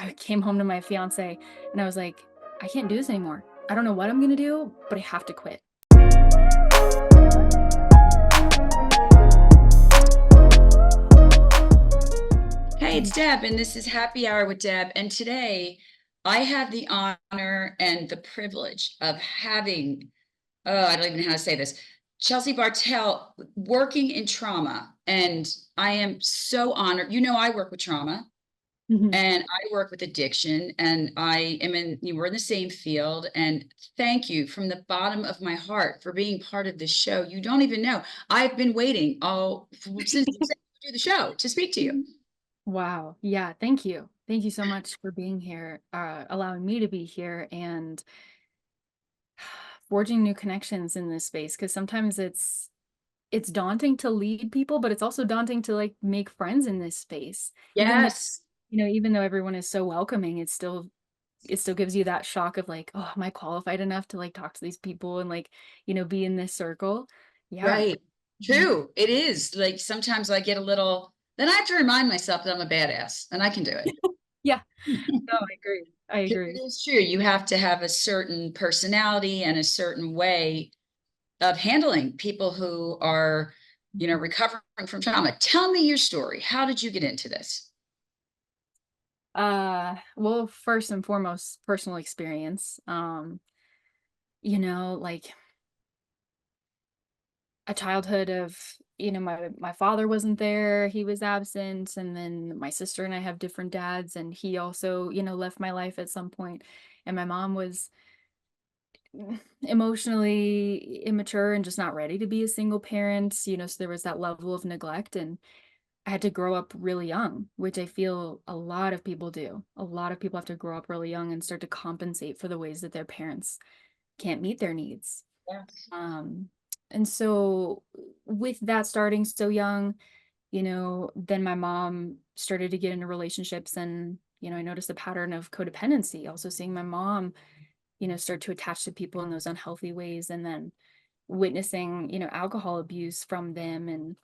I came home to my fiancé and I was like, I can't do this anymore. I don't know what I'm going to do, but I have to quit. Hey, it's Deb, and this is Happy Hour with Deb. And today I have the honor and the privilege of having, I don't even know how to say this, Chelsea Bartell working in trauma. And I am so honored. You know, I work with trauma Mhm. and I work with addiction, and we're in the same field. And thank you from the bottom of my heart for being part of this show. You don't even know. I've been waiting since you said to do the show to speak to you. Wow. Yeah. Thank you. Thank you so much for being here, allowing me to be here and forging new connections in this space. Cause sometimes it's daunting to lead people, but it's also daunting to like make friends in this space. Even though, Yes. even though everyone is so welcoming, it still gives you that shock of like, oh, am I qualified enough to like talk to these people and like, be in this circle? Yeah. Right. Mhm. True. It is. Like sometimes I get a little, then I have to remind myself that I'm a badass and I can do it. Yeah. No, I agree. I Because agree. it is true. You have to have a certain personality and a certain way of handling people who are, Mhm. recovering from trauma. Tell me your story. How did you get into this? Well, first and foremost, personal experience. Like a childhood of, my father wasn't there, he was absent, and then my sister and I have different dads, and he also, left my life at some point. And my mom was emotionally immature and just not ready to be a single parent, so there was that level of neglect and I had to grow up really young, which I feel a lot of people do. A lot of people have to grow up really young and start to compensate for the ways that their parents can't meet their needs. Yes. Um, and so with that starting so young, then my mom started to get into relationships and, I noticed a pattern of codependency, also seeing my mom, start to attach to people in those unhealthy ways and then witnessing, alcohol abuse from them and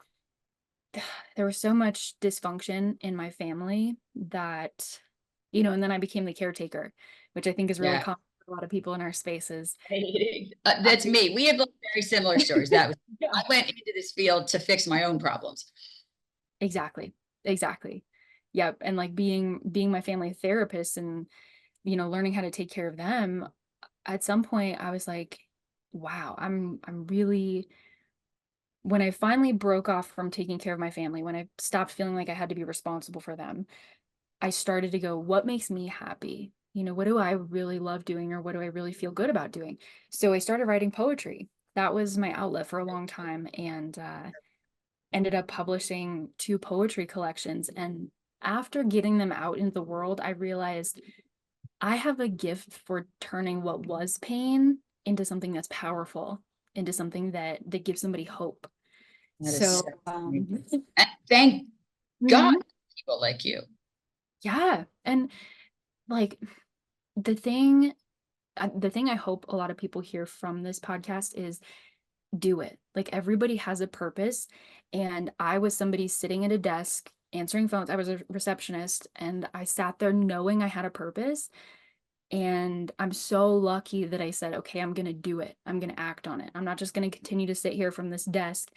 there was so much dysfunction in my family that, and then I became the caretaker, which I think is really Yeah. common for a lot of people in our spaces. That's I me. We have very similar stories. That was, Yeah. I went into this field to fix my own problems. Exactly. Exactly. Yep. And like being my family therapist and, learning how to take care of them, at some point I was like, wow, I'm really when I finally broke off from taking care of my family, when I stopped feeling like I had to be responsible for them, I started to go, what makes me happy? What do I really love doing or what do I really feel good about doing? So I started writing poetry. That was my outlet for a long time and ended up publishing two poetry collections. And after getting them out into the world, I realized I have a gift for turning what was pain into something that's powerful, into something that gives somebody hope. That is So, so and thank God mhm, people like you. yeah. And like the thing the thing I hope a lot of people hear from this podcast is do it. Like everybody has a purpose. And I was somebody sitting at a desk answering phones. I was a receptionist and I sat there knowing I had a purpose. And I'm so lucky that I said, okay, I'm going to do it. I'm going to act on it. I'm not just going to continue to sit here from this desk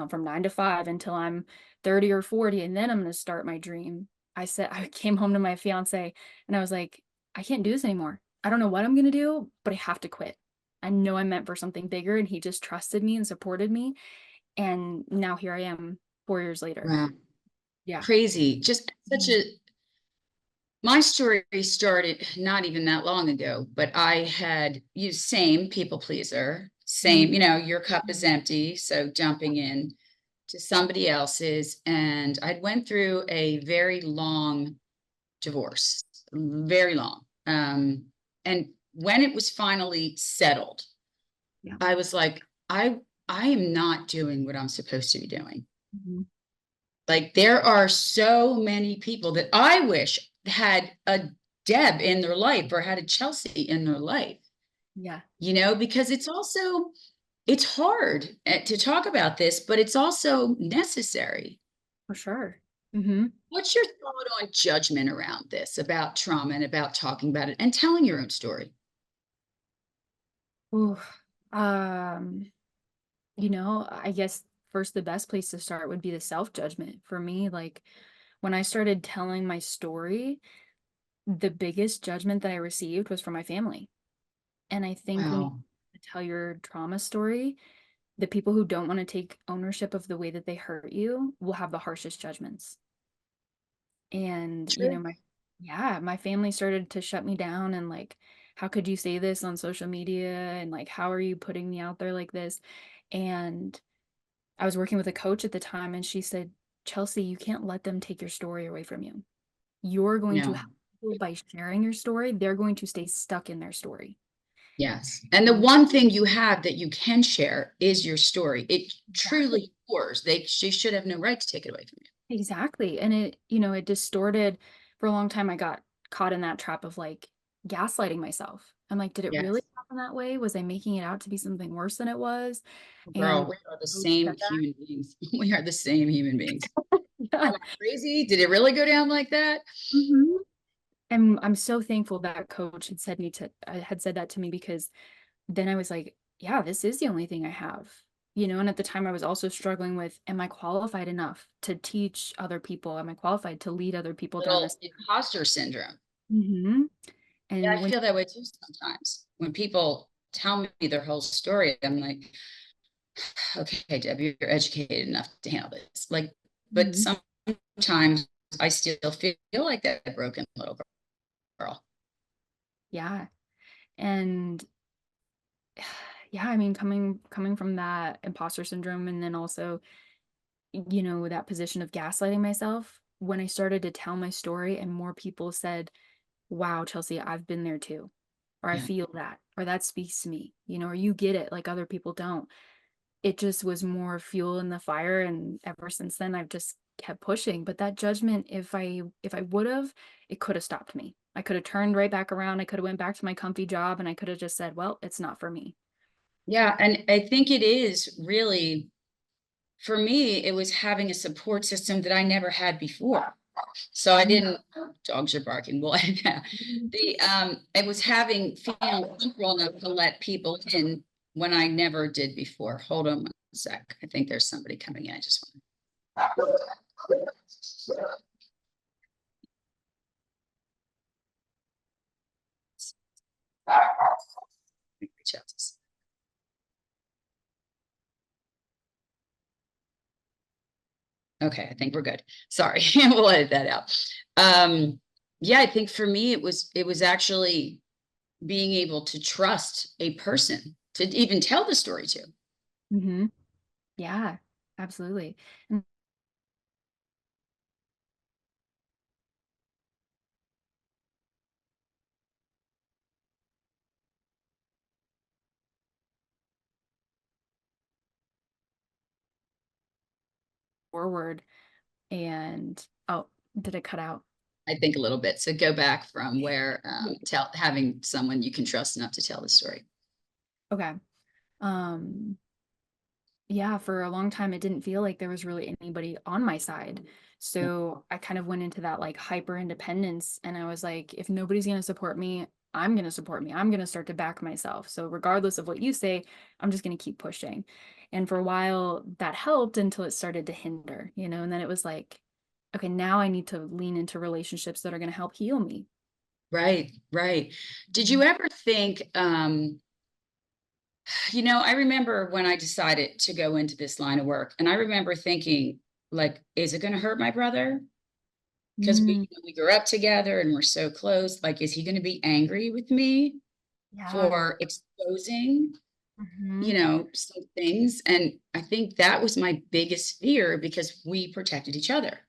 from 9 to 5 until I'm 30 or 40. And then I'm going to start my dream. I came home to my fiance and I was like, I can't do this anymore. I don't know what I'm going to do, but I have to quit. I know I'm meant for something bigger. And he just trusted me and supported me. And now here I am 4 years later. Wow. Yeah. Crazy. Just such Mhm. a My story started not even that long ago, but I had used same people pleaser, same, Mhm. your cup is empty. So jumping in to somebody else's. And I went through a very long divorce, very long. And when it was finally settled, Yeah. I was like, I am not doing what I'm supposed to be doing. Mhm. Like there are so many people that I wish had a Deb in their life or had a Chelsea in their life, Yeah, because it's hard to talk about this, but it's also necessary. for sure. Mhm. What's your thought on judgment around this, about trauma and about talking about it and telling your own story? Ooh, um, I guess first the best place to start would be the self-judgment. For me, like, when I started telling my story, the biggest judgment that I received was from my family. And I think when you Wow. tell your trauma story, the people who don't wanna take ownership of the way that they hurt you will have the harshest judgments. And, True. my family started to shut me down and, like, "How could you say this on social media?" And, like, "How are you putting me out there like this?" And I was working with a coach at the time, and she said, "Chelsea, you can't let them take your story away from you. You're going to No. help people by sharing your story. They're going to stay stuck in their story." Yes. And the Mhm. one thing you have that you can share is your story. It Exactly. truly yours. She should have no right to take it away from you. Exactly, and it distorted for a long time. I got caught in that trap of, like, gaslighting myself. I'm like, "Did it really Yes. happen that way? Was I making it out to be something worse than it was?" And Girl, we are the coach same said that. human beings. We are the same human beings. Yeah. Am I crazy? Did it really go down like that? Mhm. And I'm so thankful that coach had said that to me because then I was like, "Yeah, this is the only thing I have." And at the time I was also struggling with, am I qualified enough to teach other people? Am I qualified to lead other people down Little this? imposter syndrome. Mhm. Yeah, And I when feel that way too sometimes. When people tell me their whole story, I'm like, okay, Deb, you're educated enough to handle this. Like, but Mhm. sometimes I still feel like that broken little girl. Yeah. And yeah, I mean, coming from that imposter syndrome and then also, that position of gaslighting myself, when I started to tell my story and more people said, "Wow, Chelsea, I've been there too," or "I Yeah. feel that," or "That speaks to me," or "You get it like other people don't." It just was more fuel in the fire, and ever since then I've just kept pushing. But that judgment, if I would've, it could have stopped me. I could have turned right back around. I could have went back to my comfy job and I could have just said, "Well, it's not for me." Yeah. And I think it is really, for me, it was having a support system that I never had before. So I Mm. didn't, dogs are barking. Well, yeah, it was feeling comfortable enough to let people in when I never did before. Hold on one sec. I think there's somebody coming in. I just want to reach out to Okay, I think we're good. Sorry, we'll edit that out. Yeah, I think for me it was actually being able to trust a person to even tell the story to. Mhm. Yeah, absolutely. And forward and oh, did it cut out? I think a little bit. So go back from where tell having someone you can trust enough to tell the story. Okay. Um, yeah, for a long time, it didn't feel like there was really anybody on my side. Yeah. So I kind of went into that like hyper independence. And I was like, if nobody's going to support me, I'm going to support me. I'm going to start to back myself. So regardless of what you say, I'm just going to keep pushing. And for a while, that helped until it started to hinder, and then it was like, okay, now I need to lean into relationships that are going to help heal me. Right, right. Did you Mhm. ever think, I remember when I decided to go into this line of work, and I remember thinking, like, is it going to hurt my brother? Because Mm, we grew up together and we're so close. Like, is he going to be angry with me yeah. for exposing, Hmm. some things? And I think that was my biggest fear because we protected each other. Right.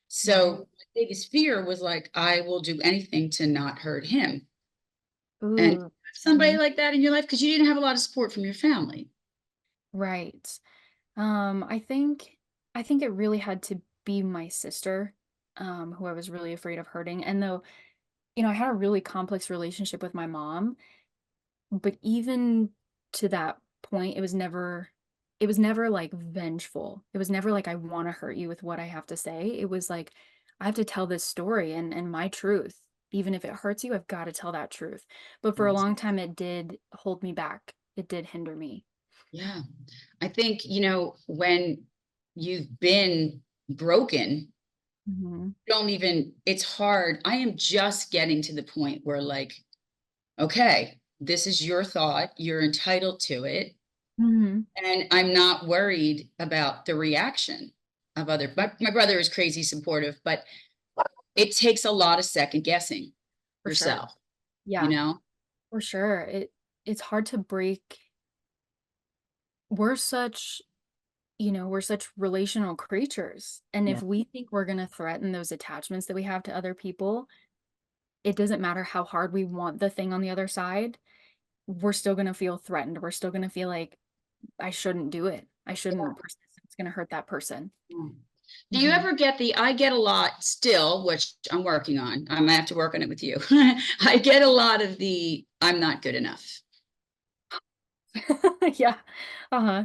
So my biggest fear was like, I will do anything to not hurt him. And Ooh. somebody like that in your life, because you didn't have a lot of support from your family. Right. I think it really had to be my sister, who I was really afraid of hurting. And though, I had a really complex relationship with my mom, but even to that point, it was never it was never like vengeful. It was never like I want to hurt you with what I have to say. It was like I have to tell this story and my truth. Even if it hurts you, I've got to tell that truth. But for a Yes. long time it did hold me back. It did hinder me. Yeah. I think, when you've been broken, Mhm. don't even, it's hard. I am just getting to the point where, like, okay, this is your thought. You're entitled to it. Mhm. And I'm not worried about the reaction of other. My brother is crazy supportive, but it takes a lot of second guessing For sure. yourself, you Yeah, know? for sure. It's hard to break. We're such, we're such relational creatures. And Yeah. if we think we're going to threaten those attachments that we have to other people, it doesn't matter how hard we want the thing on the other side, we're still going to feel threatened. We're still going to feel like I shouldn't do it. I shouldn't persist. It's going to hurt that person. Yeah. Do you Mhm. ever get I get a lot still, which I'm working on. I'm gonna have to work on it with you. I get a lot of I'm not good enough. Yeah. Uh-huh.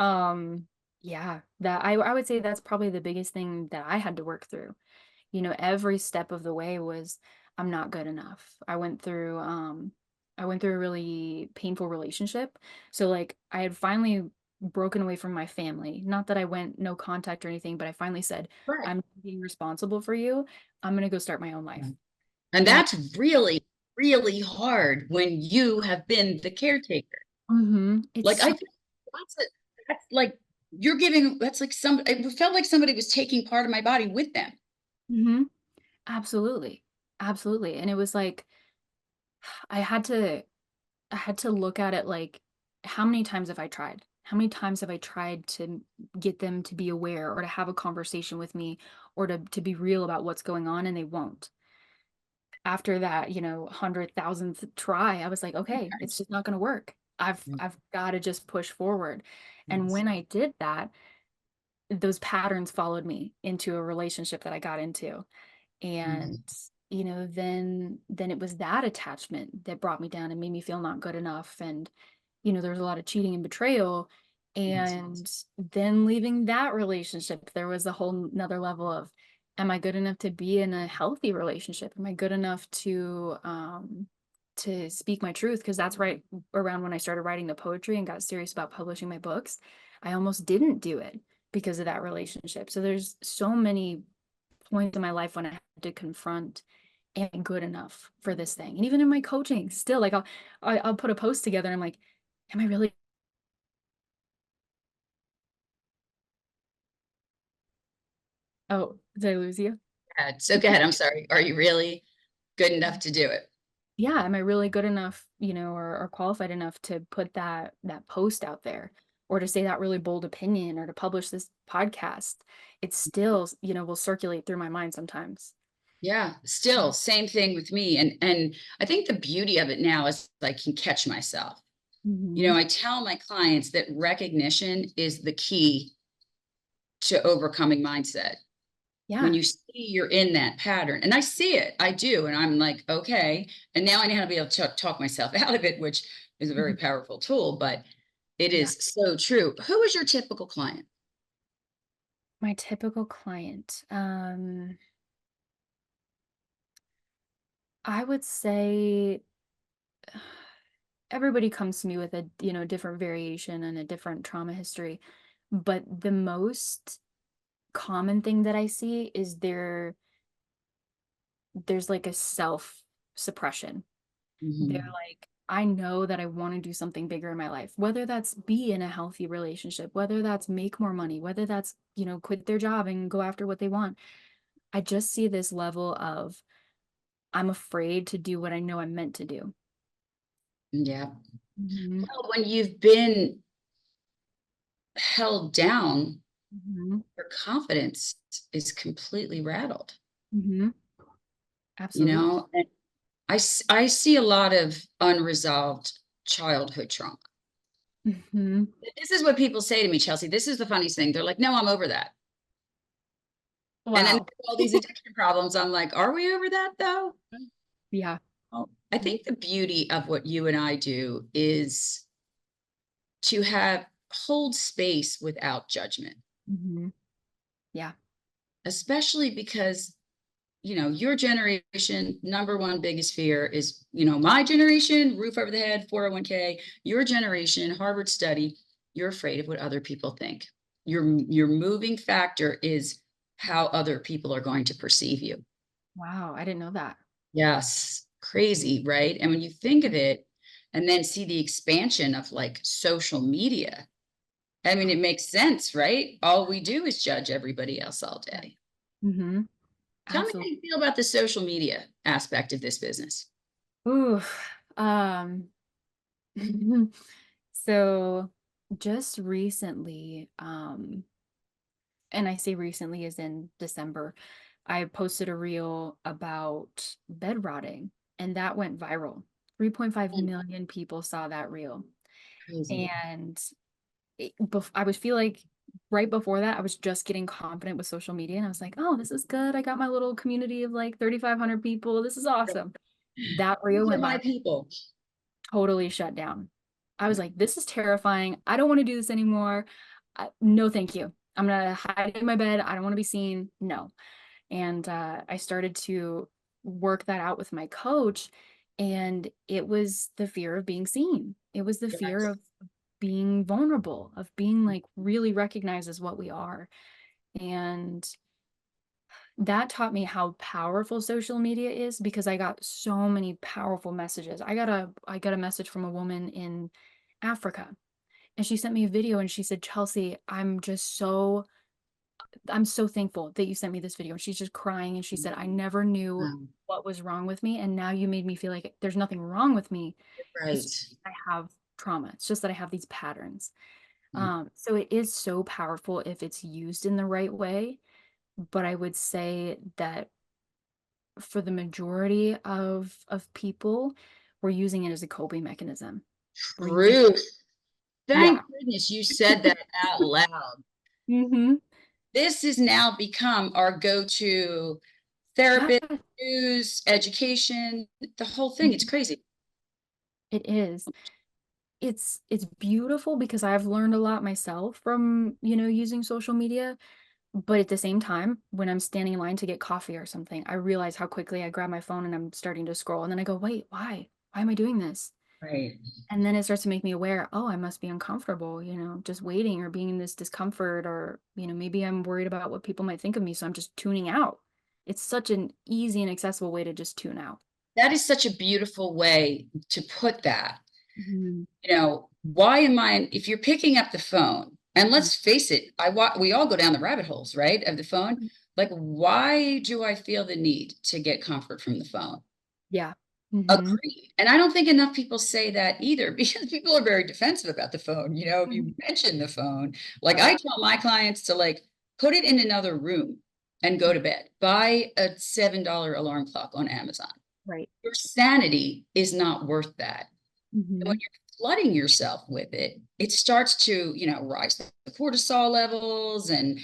Um, yeah, that I would say that's probably the biggest thing that I had to work through. Every step of the way was I'm not good enough. I went through a really painful relationship. So like I had finally broken away from my family. Not that I went no contact or anything, but I finally said, Right. I'm being responsible for you. I'm gonna go start my own Yeah. life. And And that's really, really hard when you have been the caretaker. it's Like, so that's like that's like it felt like somebody was taking part of my body with them. mhm, absolutely. Absolutely. And it was like I had to I had to look at it like, how many times have I tried? How many times have I tried to get them to be aware or to have a conversation with me or to be real about what's going on and they won't. After that, 100,000th try, I was like, okay, it's just not going to work. Mm. I've got to just push forward. And Yes. when I did that, those patterns followed me into a relationship that I got into. And Mhm. then it was that attachment that brought me down and made me feel not good enough. And there was a lot of cheating and betrayal. Yes. And then leaving that relationship, there was a whole nother level of, am I good enough to be in a healthy relationship? Am I good enough to speak my truth? Because that's right around when I started writing the poetry and got serious about publishing my books. I almost didn't do it because of that relationship. So there's so many points in my life when I had to confront, am I good enough for this thing? And even in my coaching, still like I'll put a post together and I'm like, am I really? Oh, did I lose you? Yeah, so go ahead. I'm sorry. Are you really good enough to do it? Yeah, am I really good enough, or qualified enough to put that post out there, or to say that really bold opinion, or to publish this podcast? It still, will circulate through my mind sometimes. Yeah, still same thing with me. And I think the beauty of it now is I can catch myself. Hmm. I tell my clients that recognition is the key to overcoming mindset. When Yeah. you see you're in that pattern, and I see it, I do, and I'm like, okay. And now I know how to be able to talk myself out of it, which is a very Mhm. powerful tool, but it Yeah. is so true. Who is your typical client? My typical client. I would say everybody comes to me with a different variation and a different trauma history, but the most common thing that I see is there's like a self suppression. They're Mhm. like, I know that I want to do something bigger in my life, whether that's be in a healthy relationship, whether that's make more money, whether that's quit their job and go after what they want. I just see this level of, I'm afraid to do what I know I'm meant to do. Yeah. Hmm. Well, when you've been held down, Hmm. your confidence is completely rattled, Hmm. you Absolutely. know? And I see a lot of unresolved childhood trauma. Hmm. This is what people say to me, Chelsea. This is the funniest thing. They're like, no, I'm over that. And then Wow. all these addiction problems. I'm like, are we over that though? Yeah. Well, I think the beauty of what you and I do is to have hold space without judgment, Mhm. Yeah. especially because, your generation, number one biggest fear is, my generation, roof over the head, 401k, your generation, Harvard study, you're afraid of what other people think. Your moving factor is how other people are going to perceive you. Wow, I didn't know that. Yes, crazy, right? And when you think of it and then see the expansion of like social media, I mean, it makes sense, right? All we do is judge everybody else all day. Mhm. Tell me how Absolutely. you feel about the social media aspect of this business. Ooh, um, so just recently, and I say recently as in December, I posted a reel about bed rotting, and that went viral. 3.5 Mm, million people saw that reel. crazy. And I would feel like right before that, I was just getting confident with social media, and I was like, oh, this is good. I got my little community of like 3,500 people. This is awesome. That reel These are went my viral, people. totally shut down. I was like, this is terrifying. I don't want to do this anymore. No, thank you. I'm gonna hide in my bed. I don't want to be seen. No. And I started to work that out with my coach, and it was the fear of being seen. It was the fear Yes. of being vulnerable, of being like really recognized as what we are. And that taught me how powerful social media is, because I got so many powerful messages. I got a message from a woman in Africa, and she sent me a video and she said, "Chelsea, I'm so thankful that you sent me this video." And she's just crying and she said, "I never knew Um, what was wrong with me, and now you made me feel like there's nothing wrong with me. It's right. just I have trauma. It's just that I have these patterns." Mm. So it is so powerful if it's used in the right way, but I would say that for the majority of people, we're using it as a coping mechanism. We're using Truth. Yeah. Thank goodness you said that out loud. Mhm. This has now become our go-to Yeah, therapist, news, education, the whole thing. It's mhm, crazy. it is. It's beautiful because I've learned a lot myself from, using social media, but at the same time, when I'm standing in line to get coffee or something, I realize how quickly I grab my phone and I'm starting to scroll, and then I go, "Wait, why? Why am I doing this?" Right. And then it starts to make me aware, "Oh, I must be uncomfortable, just waiting or being in this discomfort, or, maybe I'm worried about what people might think of me, so I'm just tuning out." It's such an easy and accessible way to just tune out. That is such a beautiful way to put that. Mhm. Why am I, if you're picking up the phone, and let's face it, we all go down the rabbit holes, right, of the phone. Mhm. Like, why do I feel the need to get comfort from the phone? Yeah. Mhm. Agreed. And I don't think enough people say that either because people are very defensive about the phone. If Mhm. you mention the phone, like I Right. tell my clients to like put it in another room and go Mhm. to bed. Buy a $7 alarm clock on Amazon. Right. Your sanity is not worth that. And when Mhm. you're flooding yourself with it, it starts to, rise the cortisol levels and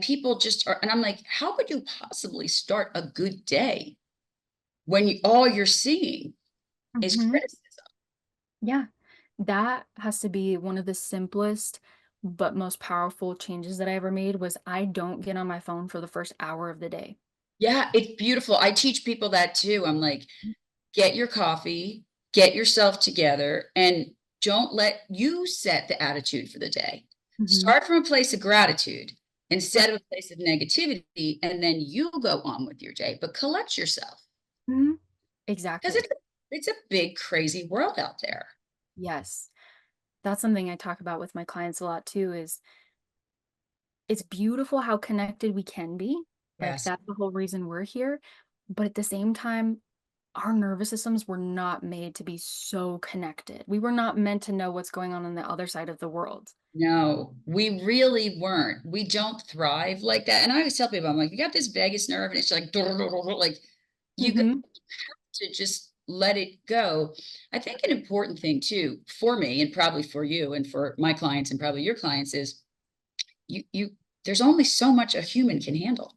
people just are, and I'm like, how could you possibly start a good day when all you're seeing is Mhm. criticism? Yeah. That has to be one of the simplest but most powerful changes that I ever made. Was I don't get on my phone for the first hour of the day. Yeah, it's beautiful. I teach people that too. I'm like, get your coffee, get yourself together, and don't let you set the attitude for the day. Mhm. Start from a place of gratitude Right. instead of a place of negativity, and then you go on with your day. But collect yourself Mhm. because Exactly. it's a big, crazy world out there. Yes. That's something I talk about with my clients a lot too, is it's beautiful how connected we can be. Like, Yes. that's the whole reason we're here. But at the same time, our nervous systems were not made to be so connected. We were not meant to know what's going on the other side of the world. No, we really weren't. We don't thrive like that. And I always tell people, I'm like, you got this vagus nerve, and it's like, like you Mhm. to just let it go. I think an important thing too for me and probably for you and for my clients and probably your clients is you there's only so much a human can handle.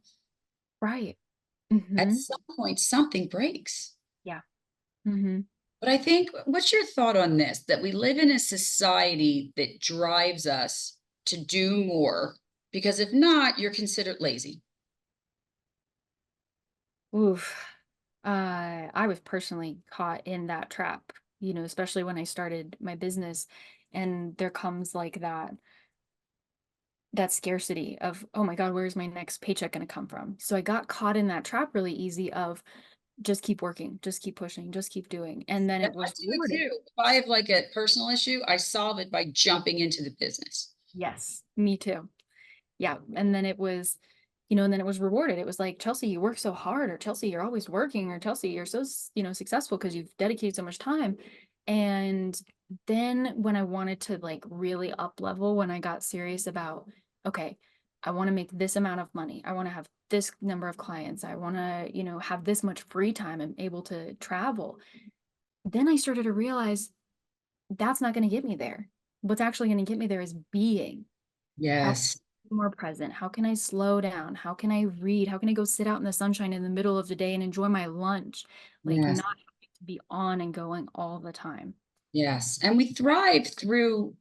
Right. At Mhm. some point something breaks. Yeah. Mhm. But I think, what's your thought on this? That we live in a society that drives us to do more, because if not, you're considered lazy. Oof. I was personally caught in that trap, especially when I started my business, and there comes like that scarcity of, oh my God, where's my next paycheck going to come from? So I got caught in that trap really easy of just keep working, just keep pushing, just keep doing. And then Yep, it I was do it rewarding. too. If I have like a personal issue, I solve it by jumping into the business. Yes, me too. Yeah. And then it was rewarded. It was like, Chelsea, you work so hard, or Chelsea, you're always working, or Chelsea, you're so, successful because you've dedicated so much time. And then when I wanted to like really up level, when I got serious about, okay, I want to make this amount of money. I want to have this number of clients. I want to, have this much free time and able to travel. Then I started to realize that's not going to get me there. What's actually going to get me there is being. How can Yes, I be more present? How can I slow down? How can I read? How can I go sit out in the sunshine in the middle of the day and enjoy my lunch? Like yes, not having to be on and going all the time. yes. And we thrive through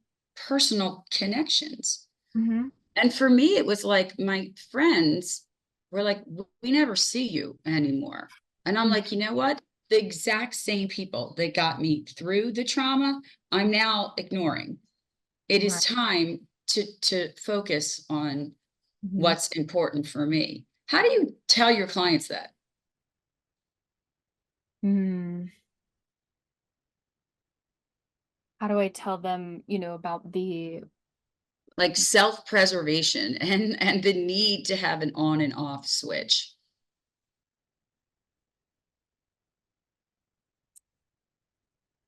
personal connections. Hmm. And for me, it was like my friends were like, we never see you anymore. And I'm like, you know what? The exact same people that got me through the trauma, I'm now ignoring. It is Right. time to focus on Hmm. what's important for me. How do you tell your clients that? Hmm. How do I tell them, about the, Like self-preservation and the need to have an on and off switch.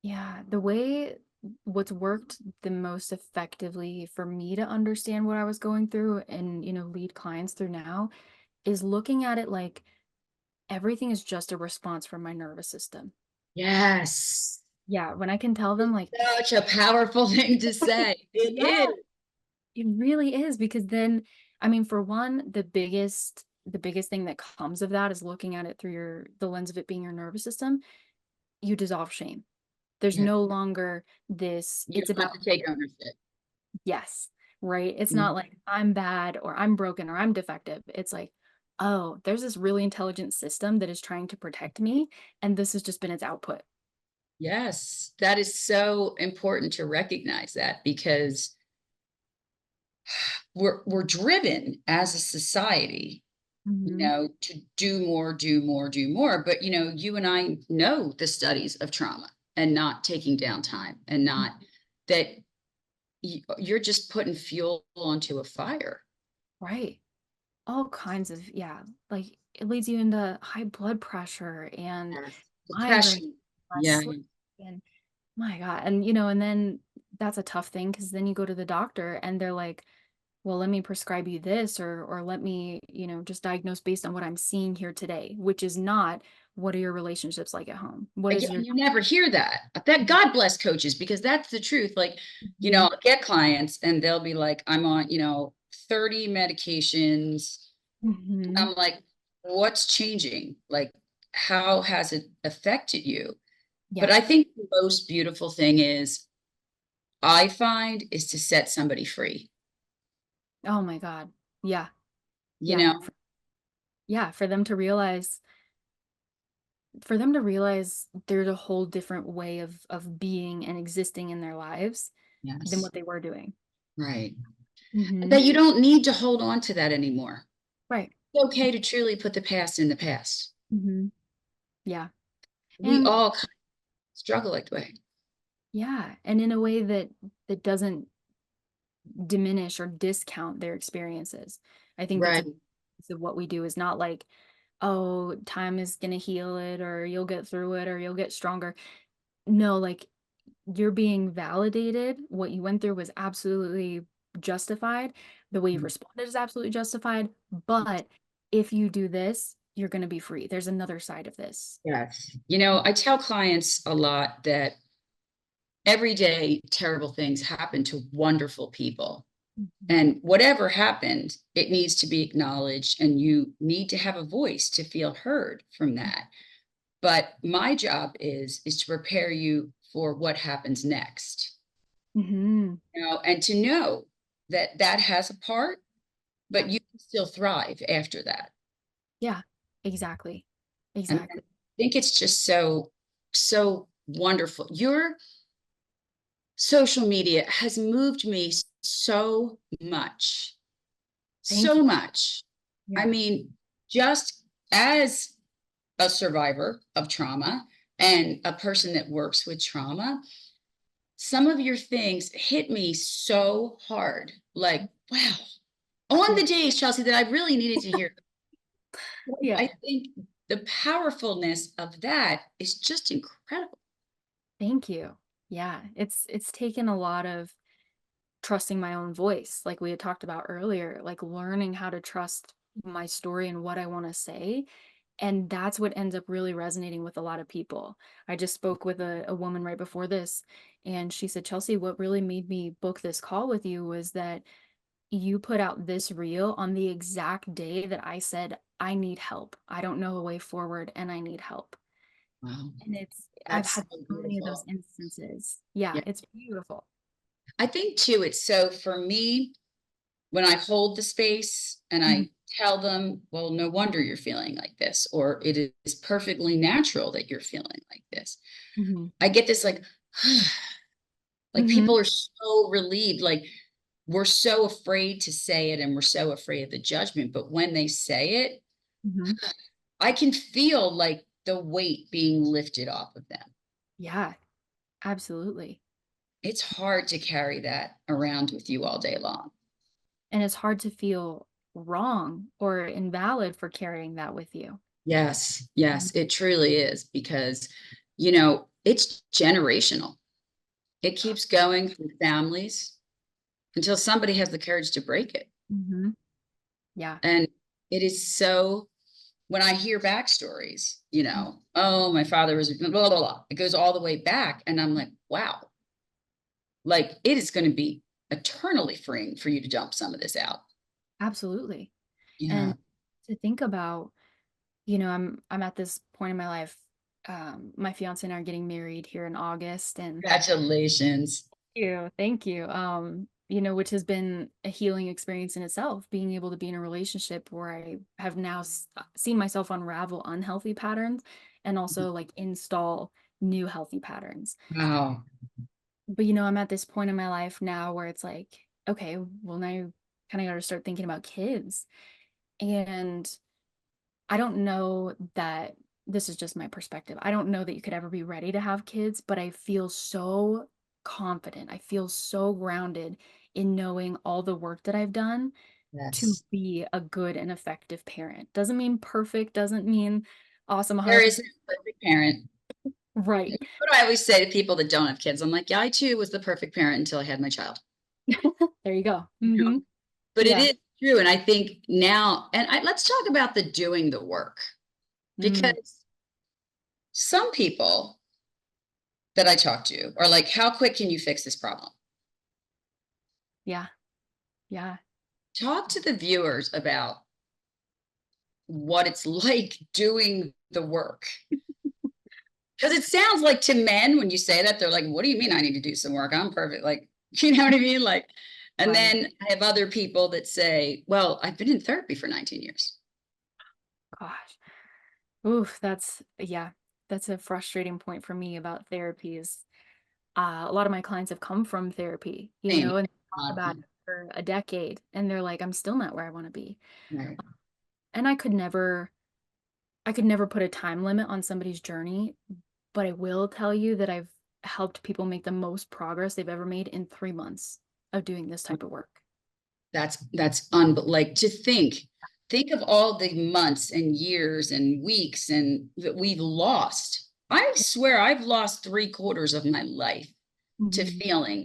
yeah, the way what's worked the most effectively for me to understand what I was going through and, lead clients through now is looking at it like everything is just a response from my nervous system. Yes. Yeah, when I can tell them like, Such a powerful thing to say. It yeah, is. it really is because then, I mean, for one, the biggest thing that comes of that is looking at it through the lens of it being your nervous system. You dissolve shame. There's Yeah. no longer this, You it's don't have about to take ownership. yes, right? It's Mhm. not like I'm bad or I'm broken or I'm defective. It's like, oh, there's this really intelligent system that is trying to protect me, and this has just been its output. Yes, that is so important to recognize that, because we're driven as a society, Hmm. to do more, do more, do more. But you and I know the studies of trauma and not taking down time, and not that you're just putting fuel onto a fire. Right. All kinds of, yeah, like it leads you into high blood pressure and Yes. migraine, Depression. less Yeah. sleep, and my God. And and then that's a tough thing because then you go to the doctor and they're like, well, let me prescribe you this or let me, just diagnose based on what I'm seeing here today, which is not what are your relationships like at home? What is your You never hear that. That God bless coaches, because that's the truth. Like, Mhm. I'll get clients and they'll be like, I'm on, 30 medications. Mhm. I'm like, what's changing? Like, how has it affected you? But Yeah. I think the most beautiful thing I find is to set somebody free. Oh my God. Yeah. You Yeah. know, Yeah. For them to realize there's a whole different way of being and existing in their lives than yes, what they were doing. right. Hmm. That you don't need to hold on to that anymore. Right. It's okay to truly put the past in the past. Hmm. Yeah. We And all kind of struggle like that way. yeah, and in a way that doesn't diminish or discount their experiences. I think that's a Right. piece of what we do is not like, oh, time is gonna heal it, or you'll get through it, or you'll get stronger. No, like you're being validated. What you went through was absolutely justified. The way you responded is absolutely justified. But if you do this, you're going to be free. There's another side of this. Yes. I tell clients a lot that every day terrible things happen to wonderful people. Mhm. And whatever happened, it needs to be acknowledged, and you need to have a voice to feel heard from that. But my job is to prepare you for what happens next, Hmm. and to know that that has a part, Yeah. but you can still thrive after that. Yeah. Exactly. And I Exactly. think it's just so wonderful. Your social media has moved me so much, Thank so you. much. I Yeah. mean, just as a survivor of trauma and a person that works with trauma, some of your things hit me so hard. Like, wow, on Yeah. the days, Chelsea, that I really needed to hear. Yeah. I think the powerfulness of that is just incredible. Thank you. Yeah. It's taken a lot of trusting my own voice, like we had talked about earlier, like learning how to trust my story and what I want to say. And that's what ends up really resonating with a lot of people. I just spoke with a woman right before this, and she said, Chelsea, what really made me book this call with you was that you put out this reel on the exact day that I said, I need help. I don't know a way forward and I need help. Wow, And I've that's had so so many of those beautiful. instances. Yeah, Yeah. it's beautiful. I think too, it's so for me, when I hold the space and Mhm. I tell them, well, no wonder you're feeling like this, or it is perfectly natural that you're feeling like this. Mhm. I get this like Mhm. people are so relieved, like we're so afraid to say it and we're so afraid of the judgment. But when they say it, Mhm. I can feel like the weight being lifted off of them. Yeah, absolutely. It's hard to carry that around with you all day long. And it's hard to feel wrong or invalid for carrying that with you. Yes, Mhm. yes, it truly is because, it's generational. It keeps going through families until somebody has the courage to break it. Mhm. Yeah. And it is so, when I hear backstories, oh, my father was blah, blah, blah. It goes all the way back. And I'm like, wow, like it is going to be eternally freeing for you to dump some of this out. Absolutely. Yeah. And to think about, I'm at this point in my life. My fiance and I are getting married here in August, and Congratulations. thank you. Which has been a healing experience in itself, being able to be in a relationship where I have now seen myself unravel unhealthy patterns and also like install new healthy patterns. Wow. But I'm at this point in my life now where it's like, okay, well now you kind of got to start thinking about kids. And I don't know that this is just my perspective. I don't know that you could ever be ready to have kids, but I feel so confident. I feel so grounded in knowing all the work that I've done to Yes. be a good and effective parent. Doesn't mean perfect, doesn't mean awesome There is 100%. no perfect parent. Right. What do I always say to people that don't have kids? I'm like, yeah, I too was the perfect parent until I had my child. There you go. You know? But it Yeah. is true. And I think now, let's talk about the doing the work, Mm, because some people that I talk to are like, how quick can you fix this problem? yeah. Yeah. Talk to the viewers about what it's like doing the work. Because it sounds like to men, when you say that, they're like, what do you mean I need to do some work? I'm perfect. Like, you know what I mean? Like, and Right. then I have other people that say, well, I've been in therapy for 19 years. Gosh. Oof, yeah, that's a frustrating point for me about therapy is a lot of my clients have come from therapy, Same. and talk about it for a decade and they're like, I'm still not where I want to be. Right. And I could never put a time limit on somebody's journey, but I will tell you that I've helped people make the most progress they've ever made in 3 months of doing this type of work. Like to think of all the months and years and weeks and that we've lost. I swear I've lost 3/4 of my life to Mhm. feeling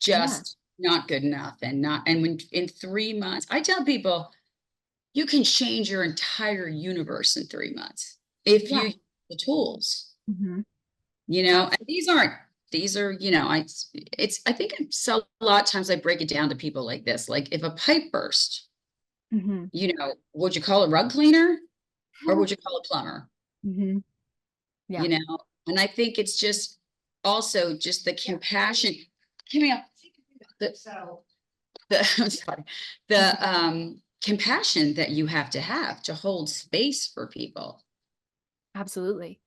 Yeah. just not good enough, and when in 3 months, I tell people you can change your entire universe in 3 months if you Yeah. use the tools. Hmm. And these are, I think so a lot of times I break it down to people like this. Like if a pipe burst, Hmm. would you call a rug cleaner or would you call a plumber? Hmm. Yeah. you know, and I think it's just also just the compassion. Give me a the, I'm sorry, the compassion that you have to hold space for people. Absolutely.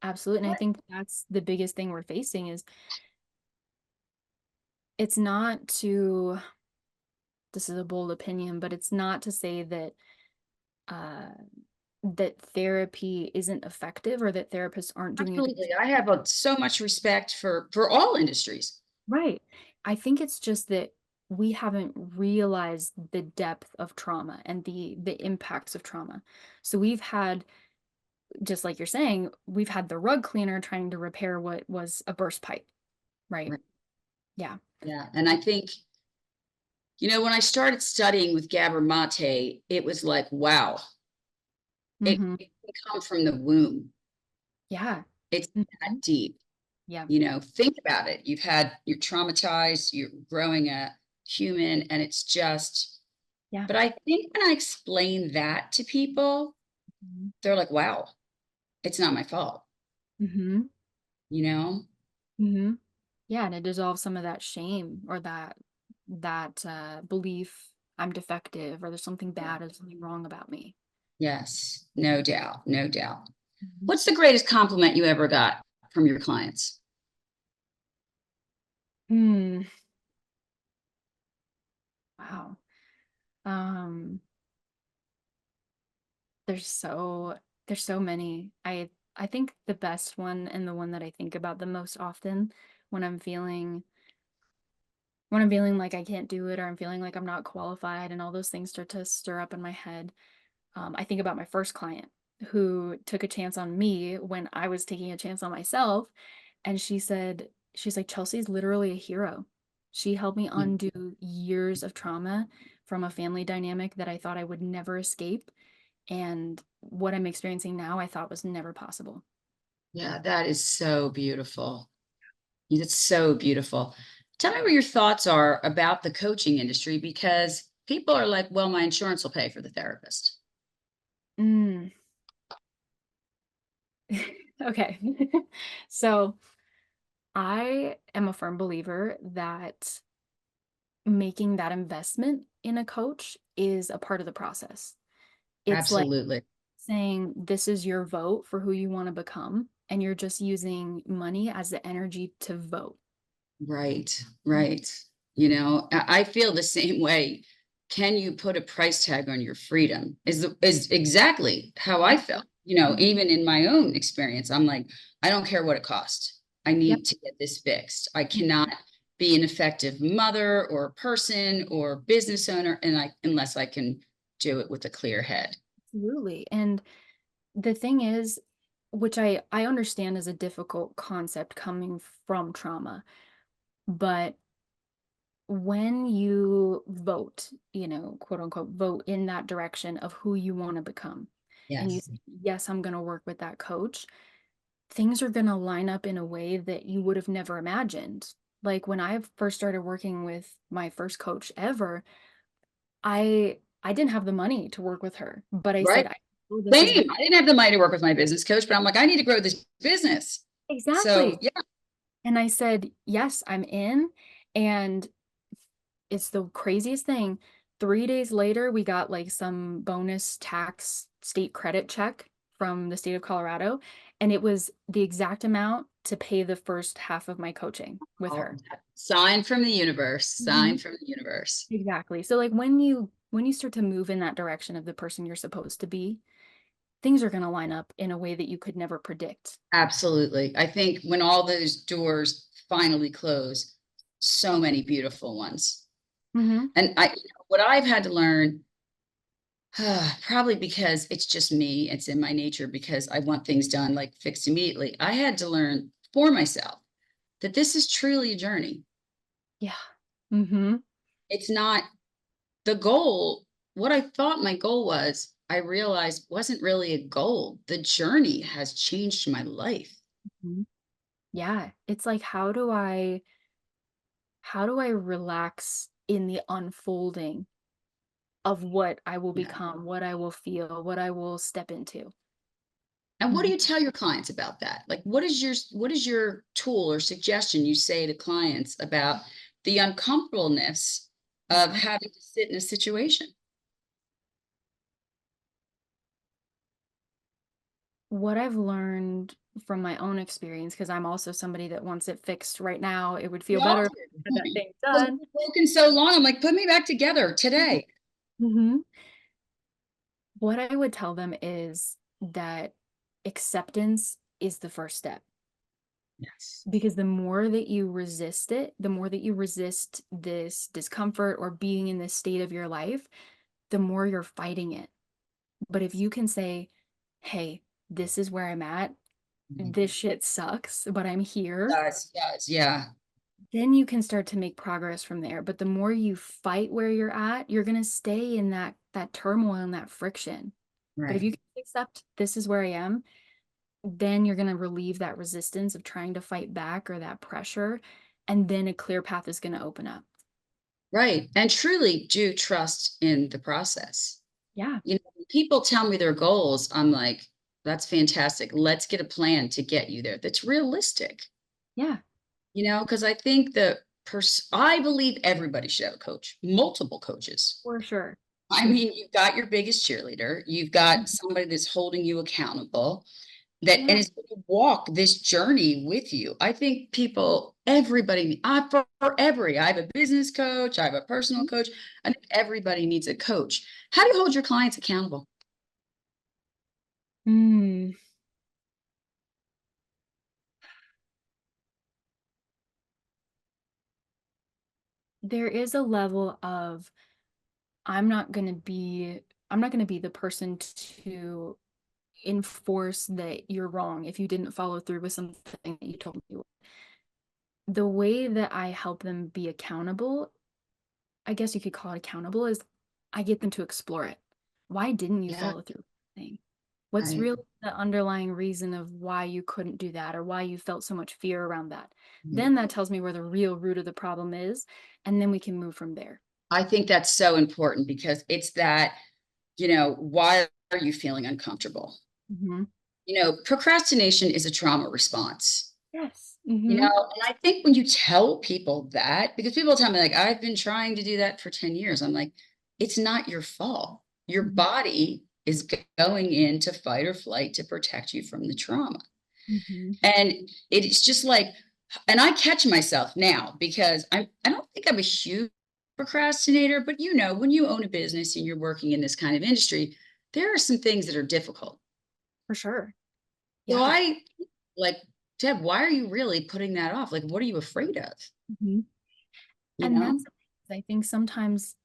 Absolutely. And I think that's the biggest thing we're facing is it's not to this is a bold opinion, but it's not to say that uh that therapy isn't effective or that therapists aren't doing a good Absolutely. I have so much respect for all industries. right. I think it's just that we haven't realized the depth of trauma and the impacts of trauma. So we've had, just like you're saying, we've had the rug cleaner trying to repair what was a burst pipe, right? Right. Yeah. Yeah. And I think, when I started studying with Gabor Mate, it was like, wow, Mhm. it can come from the womb. Yeah. It's that Mhm. deep. Yeah. Think about it. You're traumatized, you're growing a human, and it's just, Yeah. but I think when I explain that to people, Mhm. they're like, wow, it's not my fault, Mhm. you know? Mhm. Yeah, and it dissolves some of that shame or that belief I'm defective or there's something Yeah. bad or something wrong about me. Yes, no doubt, no doubt. Mhm. What's the greatest compliment you ever got from your clients? Hmm. Wow. Um, there's so there's so many. I think the best one and the one that I think about the most often when I'm feeling like I can't do it or I'm feeling like I'm not qualified and all those things start to stir up in my head. I think about my first client who took a chance on me when I was taking a chance on myself. And she's like, Chelsea's literally a hero. She helped me Yeah, undo years of trauma from a family dynamic that I thought I would never escape. And what I'm experiencing now, I thought was never possible. yeah, that is so beautiful. It's so beautiful. Tell me what your thoughts are about the coaching industry because people are like, well, my insurance will pay for the therapist. Mm. Okay. So I am a firm believer that making that investment in a coach is a part of the process. It's like Absolutely. saying this is your vote for who you want to become, and you're just using money as the energy to vote. Right, Mhm. right. I feel the same way. Can you put a price tag on your freedom? Is exactly how I felt. Mhm. Even in my own experience, I'm like, I don't care what it costs. I Yep. need to get this fixed. I cannot Mhm. be an effective mother or person or business owner, unless I can do it with a clear head. Absolutely. And the thing is, which I understand is a difficult concept coming from trauma, but when you vote, quote unquote, vote in that direction of who you want to become, and you Yes. say, yes, I'm going to work with that coach, things are going to line up in a way that you would have never imagined. Like when I first started working with my first coach ever, I didn't have the money to work with her, but I Right. said, "Oh, this is Same. I didn't have the money to work with my business coach, but I'm like, I need to grow this business. So exactly." yeah, And I said, "Yes, I'm in." And it's the craziest thing. 3 days later, we got like some bonus tax state credit check from the state of Colorado, and it was the exact amount to pay the first half of my coaching with oh, her. sign from the universe, sign Mhm. from the universe. Exactly. So like when you start to move in that direction of the person you're supposed to be, things are going to line up in a way that you could never predict. Absolutely. I think when all those doors finally close, so many beautiful ones. Mhm. And what I've had to learn, probably because it's just me, it's in my nature because I want things done like fixed immediately. I had to learn for myself that this is truly a journey. Yeah. Mhm. It's not the goal. What I thought my goal was, I realized wasn't really a goal. The journey has changed my life. Mhm. Yeah, it's like how do I relax in the unfolding of what I will Yeah. become, what I will feel, what I will step into? And what do Mhm. you tell your clients about that? Like, what is your tool or suggestion you say to clients about the uncomfortableness of Yeah. having to sit in a situation? What I've learned from my own experience, because I'm also somebody that wants it fixed right now, it would We feel all better if do. I had that thing Because done. we've broken so long. I'm like, put me back together today. Mhm. What I would tell them is that acceptance is the first step. Yes. Because the more that you resist it, the more that you resist this discomfort or being in this state of your life, the more you're fighting it. But if you can say, hey, this is where I'm at, Mhm. this shit sucks, but I'm here, Does, yeah. then you can start to make progress from there. But the more you fight where you're at, you're going to stay in that turmoil and that friction. But if Right. you can accept this is where I am, then you're going to relieve that resistance of trying to fight back or that pressure. And then a clear path is going to open up. Right. And truly do trust in the process. Yeah. When people tell me their goals, I'm like, that's fantastic. Let's get a plan to get you there that's realistic. Yeah. Because I think I believe everybody should have a coach, multiple coaches. For sure. I Mhm. mean, you've got your biggest cheerleader, you've got somebody that's holding you accountable, that and Yeah. is going to walk this journey with you. I think everybody, I have a business coach, I have a personal Mhm. coach. I think everybody needs a coach. How do you hold your clients accountable? Mm. There is a level of I'm not going to be I'm not going to be the person to enforce that you're wrong if you didn't follow through with something that you told me you would. The way that I help them be accountable, I guess you could call it accountable, is I get them to explore it. Why didn't you Yeah, follow through with the thing? What's right. really the underlying reason of why you couldn't do that or why you felt so much fear around that? Mhm. Then that tells me where the real root of the problem is, and then we can move from there. I think that's so important because it's that, why are you feeling uncomfortable? Mhm. Procrastination is a trauma response. Yes. And I think when you tell people that, because people tell me, like, I've been trying to do that for 10 years, I'm like, it's not your fault. Your Mhm. body is going into fight or flight to protect you from the trauma. Mhm. And it's just like, and I catch myself now because I don't think I'm a huge procrastinator, but when you own a business and you're working in this kind of industry, there are some things that are difficult. For sure. So Yeah. I like, Deb, why are you really putting that off? Like, what are you afraid of? Mhm. You And know? that's I think sometimes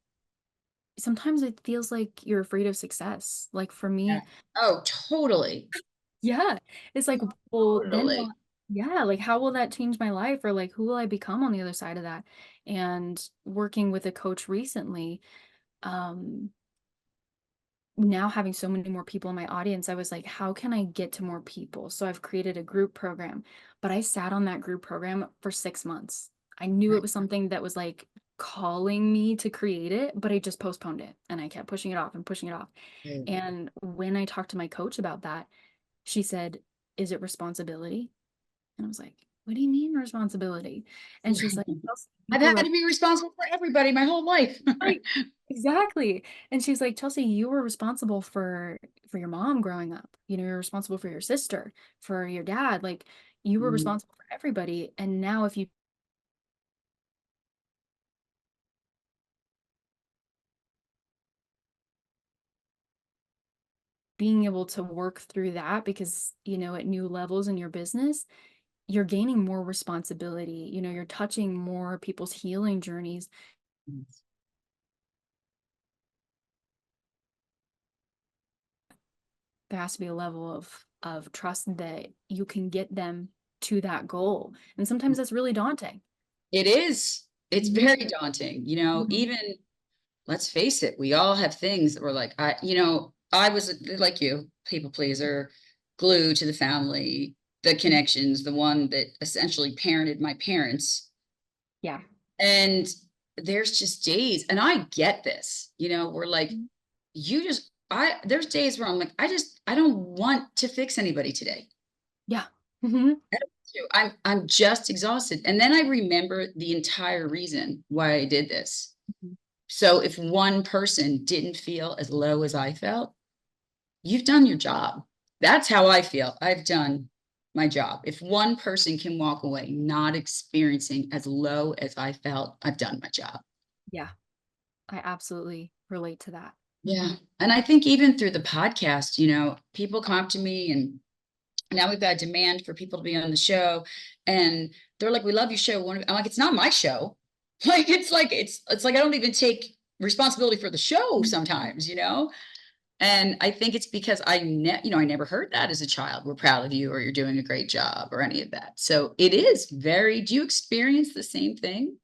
it feels like you're afraid of success. Like for Yeah. me, Oh, totally. yeah, it's like, well, then Totally. what? Yeah, like how will that change my life or like who will I become on the other side of that? And working with a coach recently, um now having so many more people in my audience, I was like, how can I get to more people? So I've created a group program, but I sat on that group program for 6 months. I knew it Right. was something that was like calling me to create it, but I just postponed it and I kept pushing it off and pushing it off. Right. And when I talked to my coach about that, she said, is it responsibility? And I was like, what do you mean responsibility? And she's like, "Chelsea, you I've had were to be responsible for everybody my whole life. right. Exactly. And she's like, Chelsea, you were responsible for your mom growing up. You're responsible for your sister, for your dad. Like you were Mhm. responsible for everybody. And now if you being able to work through that because, at new levels in your business, you're gaining more responsibility. You're touching more people's healing journeys. There has to be a level of trust that you can get them to that goal. And sometimes that's really daunting. It is. It's Mhm. very daunting. Mhm. Even let's face it, we all have things that we're like, I was like you, people pleaser, glue to the family, the connections, the one that essentially parented my parents. Yeah. And there's just days, and I get this, we're like, you just there's days where I'm like, I don't want to fix anybody today. Yeah. Mhm. I don't want to. I'm just exhausted. And then I remember the entire reason why I did this. Mhm. So if one person didn't feel as low as I felt, you've done your job. That's how I feel. I've done my job. If one person can walk away not experiencing as low as I felt, I've done my job. Yeah, I absolutely relate to that. Yeah. And I think even through the podcast, people come up to me, and now we've got a demand for people to be on the show. And they're like, "We love your show." I'm like, "It's not my show." Like I don't even take responsibility for the show Mhm. sometimes. And I think it's because I never heard that as a child. "We're proud of you," or "You're doing a great job," or any of that. So it is do you experience the same thing?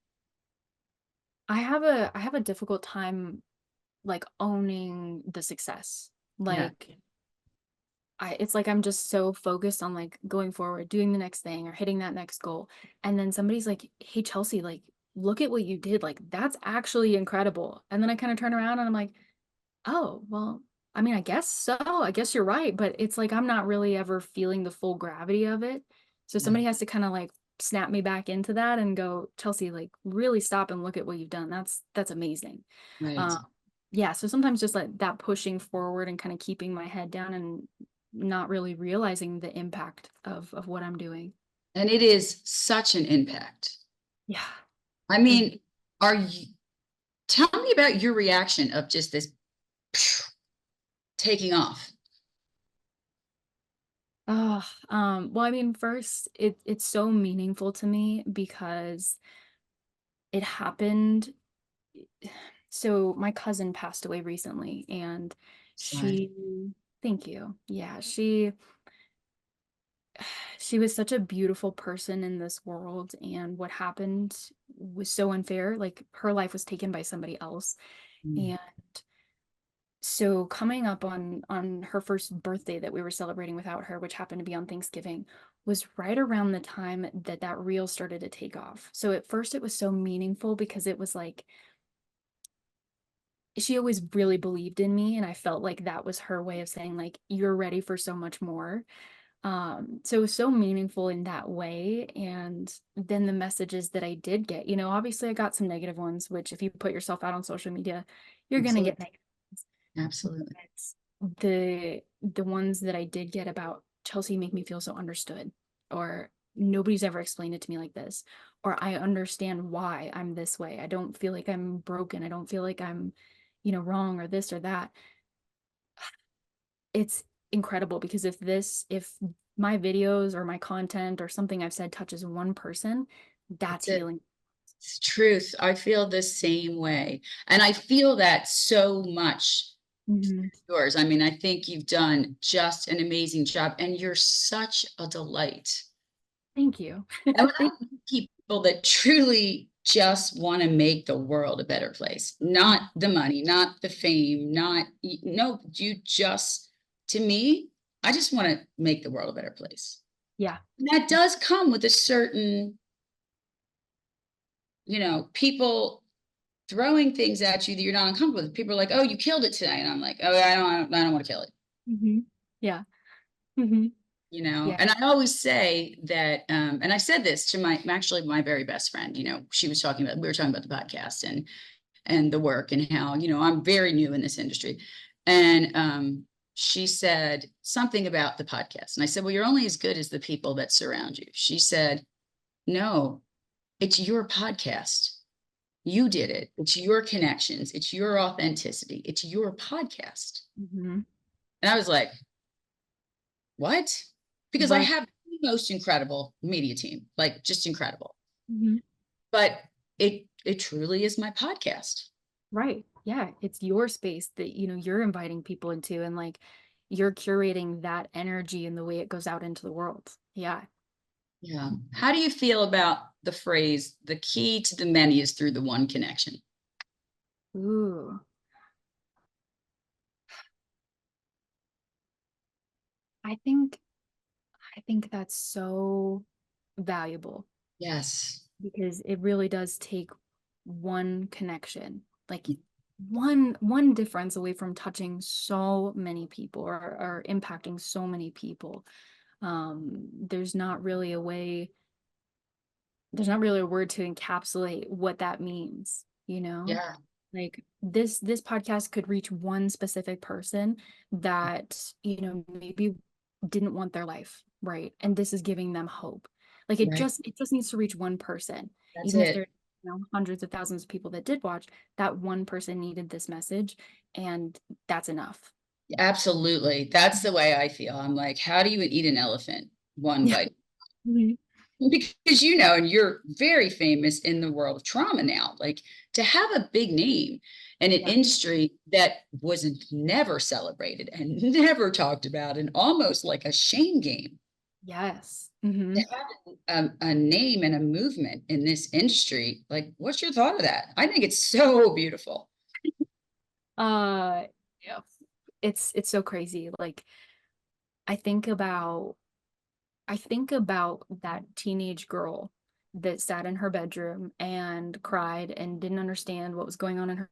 I have a difficult time, like, owning the success. Yeah. Like, it's like I'm just so focused on, like, going forward, doing the next thing or hitting that next goal, and then somebody's like, "Hey, Chelsea, like, look at what you did, like, that's actually incredible." And then I kinda turn around and I'm like, "Oh, well, I mean, I guess so. I guess you're right," but it's like I'm not really ever feeling the full gravity of it. So Yeah. somebody has to kinda, like, snap me back into that and go, "Chelsea, like, really stop and look at what you've done. That's amazing." Right. Um, yeah, so sometimes just, like, that pushing forward and kinda keeping my head down and not really realizing the impact of what I'm doing. And it is such an impact. Yeah. I Mhm. mean, are you tell me about your reaction of just this taking off. Oh, well, I mean, first, it's so meaningful to me because it happened. So my cousin passed away recently, and Sorry. she, thank you. Yeah, she was such a beautiful person in this world, and what happened was so unfair. Like, her life was taken by somebody else. Mm. And so coming up on her first birthday that we were celebrating without her, which happened to be on Thanksgiving, was right around the time that that reel started to take off. So at first it was so meaningful because it was like she always really believed in me, and I felt like that was her way of saying, like, you're ready for so much more. So it was so meaningful in that way. And then the messages that I did get, obviously I got some negative ones, which if you put yourself out on social media, you're gonna get Absolutely. negative ones. Absolutely. But the ones that I did get about Chelsea make me feel so understood, or nobody's ever explained it to me like this, or I understand why I'm this way. I don't feel like I'm broken. I don't feel like I'm, wrong or this or that. It's incredible because if my videos or my content or something I've said touches one person, that's That's it. healing. It's truth. I feel the same way. And I feel that so much Mhm. yours. I mean, I think you've done just an amazing job, and you're such a delight. Thank you. And when I Thank meet people that truly just want to make the world a better place, not the money, not the fame, no, to me, I just want to make the world a better place. Yeah. And that does come with a certain, people throwing things at you that you're not uncomfortable with. People are like, "Oh, you killed it today." And I'm like, "Oh, I don't want to kill it." Mhm. Yeah. Mhm. Yeah. And I always say that, and I said this to actually my very best friend. We were talking about the podcast and the work, and how, I'm very new in this industry. And she said something about the podcast. And I said, "Well, you're only as good as the people that surround you." She said, "No, it's your podcast. You did it. It's your connections. It's your authenticity. It's your podcast." Mhm. And I was like, "What?" Because I Right. have the most incredible media team, like, just incredible. Mhm. But it truly is my podcast. Right. Yeah, it's your space that, you're inviting people into, and, like, you're curating that energy and the way it goes out into the world. Yeah. Yeah. How do you feel about the phrase, "The key to the many is through the one connection"? Ooh. I think I think that's so valuable Yes. because it really does take one connection. Like, one difference away from touching so many people, or impacting so many people. There's not really a way, there's not really a word to encapsulate what that means, you know? Yeah. Like this podcast could reach one specific person that, maybe didn't want their life, right? And this is giving them hope. Like Right. it just needs to reach one person. That's Even if it. there, hundreds of thousands of people that did watch, that one person needed this message, and that's enough. Absolutely. That's the way I feel. I'm like, how do you eat an elephant? One Yeah. bite. Mhm. Because and you're very famous in the world of trauma now. Like to have a big name in an Yeah. industry that wasn't never celebrated and never talked about, and almost like a shame game. Yes. To Hmm. have a name and a movement in this industry, like what's your thought of that? I think it's so beautiful. Yeah. It's so crazy. Like I think about I think about that teenage girl that sat in her bedroom and cried and didn't understand what was going on in her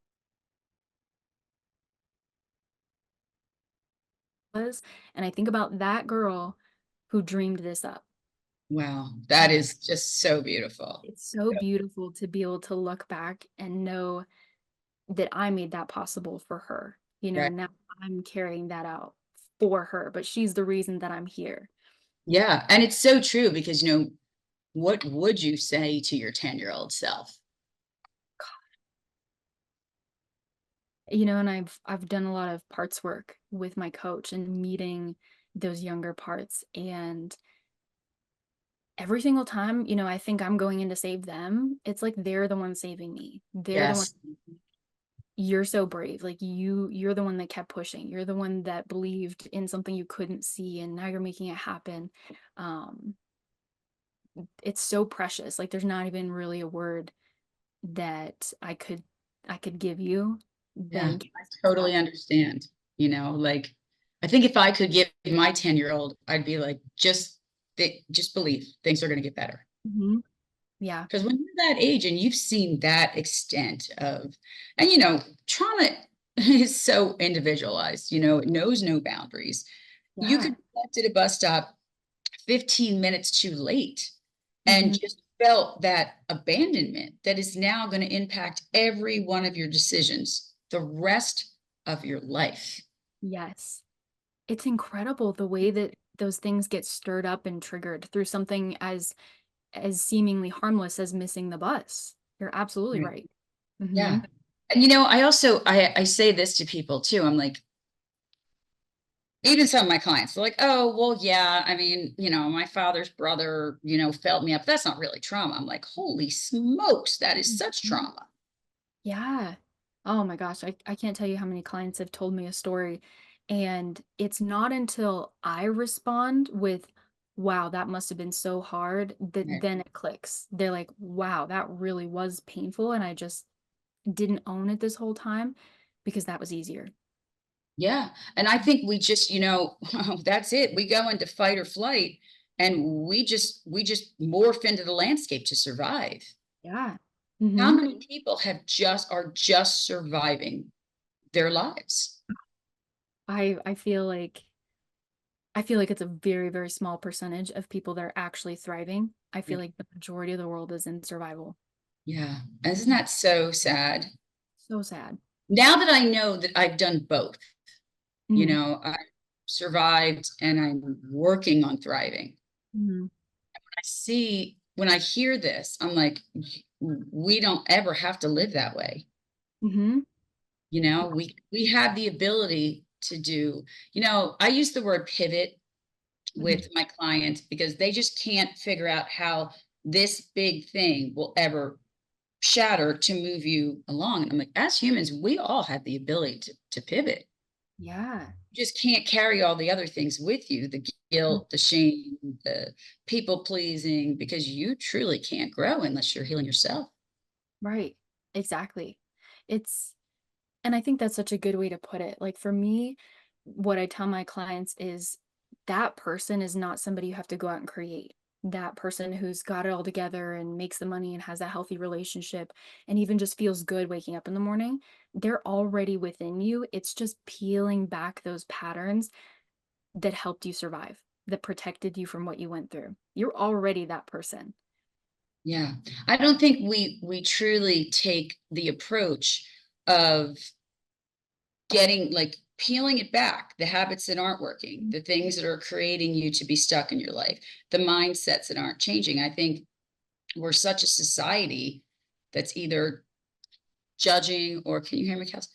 was, and I think about that girl who dreamed this up. Wow, that And is just so beautiful. it's so beautiful to be able to look back and know that I made that possible for her. Right. Now I'm carrying that out for her, but she's the reason that I'm here. Yeah, and it's so true because what would you say to your 10-year-old self? And I've done a lot of parts work with my coach and meeting those younger parts, and every single time, I think I'm going in to save them, it's like they're the one saving me. They're the one. Yes. You're so brave. Like you're the one that kept pushing. You're the one that believed in something you couldn't see, and now you're making it happen. Um it's so precious. Like there's not even really a word that I could give you that Yeah, I encapsulates that. totally understand. Like I think if I could give my 10-year-old, I'd be like, just believe things are going to get better. Mhm. Yeah. Because when you're that age and you've seen that extent of, and trauma is so individualized, it knows no boundaries. You Yeah. could be left at a bus stop 15 minutes too late and Mhm. just felt that abandonment that is now going to impact every one of your decisions the rest of your life. Yes. It's incredible the way that those things get stirred up and triggered through something as seemingly harmless as missing the bus. You're absolutely Right. right. Yeah. Mhm. And I also I say this to people too. I'm like, even some of my clients, they're like, oh, well, yeah, I mean, my father's brother, felt me up. That's not really trauma. I'm like, holy smokes, that is such Mhm. trauma. Yeah. Oh my gosh, I can't tell you how many clients have told me a story, and it's not until I respond with, "Wow, that must have been so hard," that Right. then it clicks. They're like, "Wow, that really was painful, and I just didn't own it this whole time because that was easier." Yeah. And I think we just, that's it. We go into fight or flight and we just morph into the landscape to survive. Yeah. How Mhm. many people are just surviving their lives? I feel like it's a very, very small percentage of people that are actually thriving. I Yeah. feel like the majority of the world is in survival. Yeah. Isn't that so sad? So sad. Now that I know that I've done both, Mhm. I survived and I'm working on thriving. Mhm. I see when I hear this, I'm like, we don't ever have to live that way. Mhm. We have the ability to do, I use the word pivot Mhm. with my clients because they just can't figure out how this big thing will ever shatter to move you along. And I'm like, as humans, we all have the ability to pivot. Yeah. You just can't carry all the other things with you, the Mm. guilt, the shame, the people pleasing, because you truly can't grow unless you're healing yourself. Right. Exactly. It's and I think that's such a good way to put it. Like for me, what I tell my clients is that person is not somebody you have to go out and create. that person who's got it all together and makes the money and has a healthy relationship and even just feels good waking up in the morning, they're already within you. It's just peeling back those patterns that helped you survive, that protected you from what you went through. You're already that person. Yeah. I don't think we truly take the approach of getting like peeling it back, the habits that aren't working, the things that are creating you to be stuck in your life, the mindsets that aren't changing. I think we're such a society that's either judging, or can you hear me, Kelsey?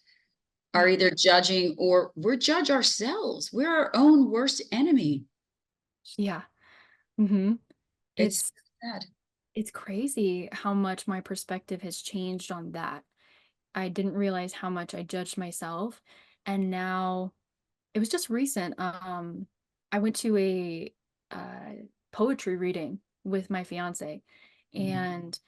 Are Yeah. either judging, or we're judge ourselves. We're our own worst enemy. Yeah. Hmm. It's It's sad. it's crazy how much my perspective has changed on that. I didn't realize how much I judged myself. And now it was just recent. I went to a uh, poetry reading with my fiance, Mhm. and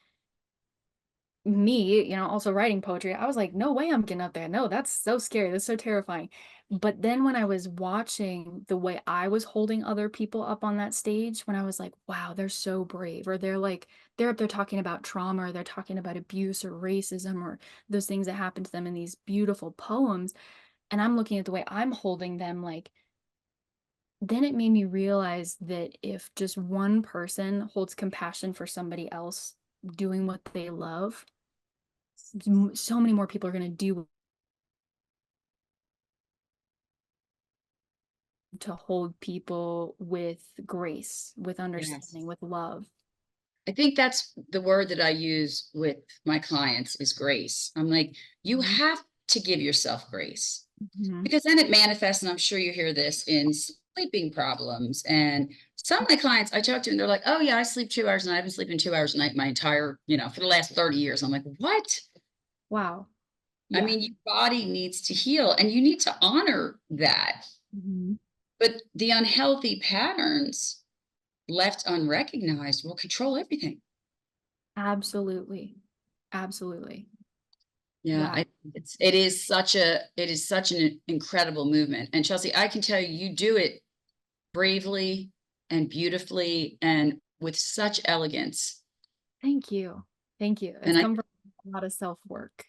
me, also writing poetry, I was like, no way I'm getting up there. No, that's so scary. That's so terrifying. But then when I was watching the way I was holding other people up on that stage, when I was like, wow, they're so brave, or they're up there talking about trauma, or they're talking about abuse or racism or those things that happened to them in these beautiful poems. And I'm looking at the way I'm holding them, like, then it made me realize that if just one person holds compassion for somebody else doing what they love, so many more people are going to do to hold people with grace, with Yes. understanding, with love. I think that's the word that I use with my clients is grace. I'm like, you Mhm, have to give yourself grace, mhm. because then it manifests. And I'm sure you hear this in sleeping problems. And some of my clients I talk to, and they're like, oh, yeah, I sleep 2 hours a night. I've been sleeping 2 hours a night my entire, for the last 30 years. I'm like, what? Wow. I Yeah. mean, your body needs to heal and you need to honor that. Mhm. But the unhealthy patterns left unrecognized will control everything. Absolutely. Absolutely. Yeah, Wow. it is such an incredible movement. And Chelsea, I can tell you, you do it bravely and beautifully and with such elegance. Thank you. Thank you. It's And I come from a lot of self-work.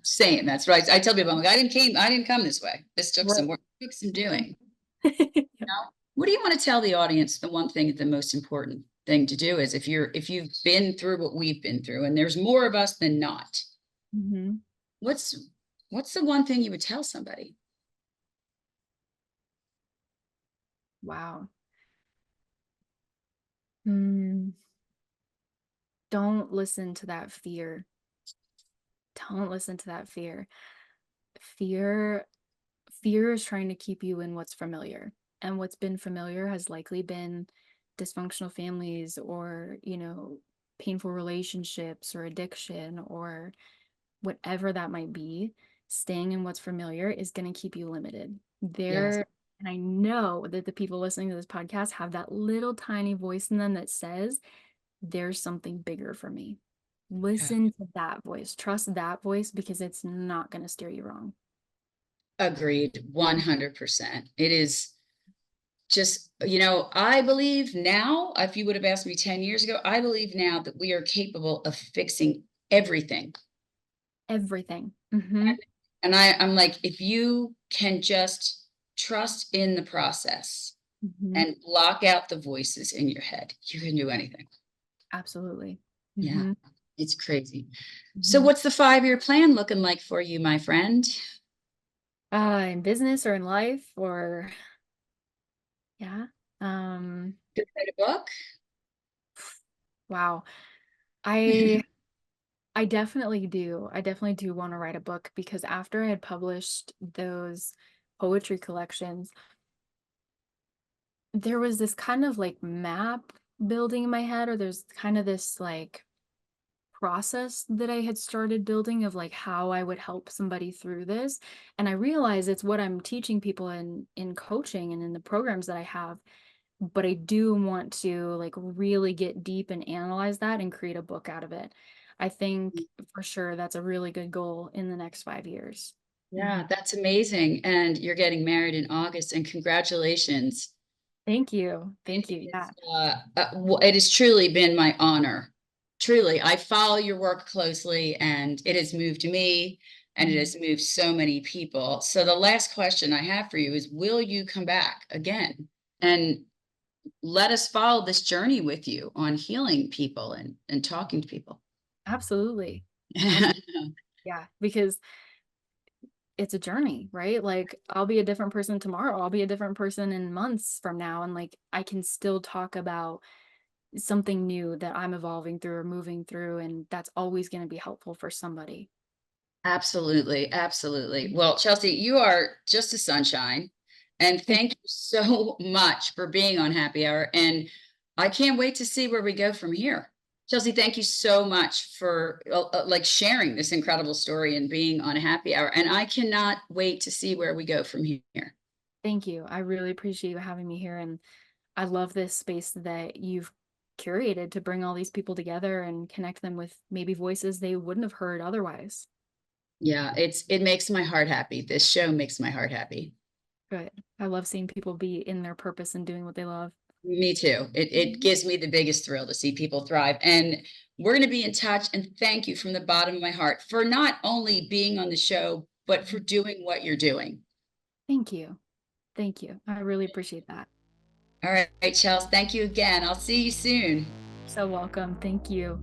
saying that's right. I tell people, I'm like, I didn't come this way. This took some Right. work, took some doing. Yep. Know? What do you want to tell the audience? The one thing, the most important thing to do is if you've been through what we've been through, and there's more of us than not, Mhm. what's what's the one thing you would tell somebody? Wow. Mm, don't listen to that fear. Don't listen to that fear. Fear fear is trying to keep you in what's familiar. And what's been familiar has likely been dysfunctional families, or, painful relationships, or addiction, or whatever that might be. Staying in what's familiar is going to keep you limited. Yes. And I know that the people listening to this podcast have that little tiny voice in them that says, there's something bigger for me. Yeah. Listen to that voice. Trust that voice, because it's not going to steer you wrong. Agreed, 100%. It is just, I believe now, if you would have asked me 10 years ago, I believe now that we are capable of fixing everything. Everything. Hmm. And I'm like, if you can just trust in the process Hmm. and block out the voices in your head, you can do anything. Absolutely. Yeah, Hmm. it's crazy. So Hmm. what's the 5-year plan looking like for you, my friend? In business or in life, or yeah. Um, Gonna write a book? wow. I I definitely do. I definitely do want to write a book, because after I had published those poetry collections, there was this kind of like map building in my head, or there's kind of this like process that I had started building of like how I would help somebody through this. And I realize it's what I'm teaching people in coaching and in the programs that I have, but I do want to like really get deep and analyze that and create a book out of it. I think for sure that's a really good goal in the next 5 years. Yeah, Mhm. that's amazing. And you're getting married in August, and congratulations. Thank you. Thank you. Yeah. It has truly been my honor. Truly, I follow your work closely, and it has moved me, and it Mhm. has moved so many people. So the last question I have for you is, will you come back again and let us follow this journey with you on healing people and talking to people? Absolutely. Absolutely. Yeah. Because it's a journey, right? Like I'll be a different person tomorrow. I'll be a different person in months from now. And like I can still talk about something new that I'm evolving through or moving through. And that's always going to be helpful for somebody. Absolutely, absolutely. Well, Chelsea, you are just a sunshine. And thank you so much for being on Happy Hour. And I can't wait to see where we go from here. Chelsea, thank you so much for like sharing this incredible story and being on Happy Hour. And I cannot wait to see where we go from here. Thank you. I really appreciate you having me here. And I love this space that you've curated to bring all these people together and connect them with maybe voices they wouldn't have heard otherwise. Yeah, it makes my heart happy. This show makes my heart happy. Good. I love seeing people be in their purpose and doing what they love. Me too. It gives me the biggest thrill to see people thrive. And we're going to be in touch. And thank you from the bottom of my heart for not only being on the show, but for doing what you're doing. Thank you. Thank you. I really appreciate that. All right, Chelsea. Thank you again. I'll see you soon. So welcome. Thank you.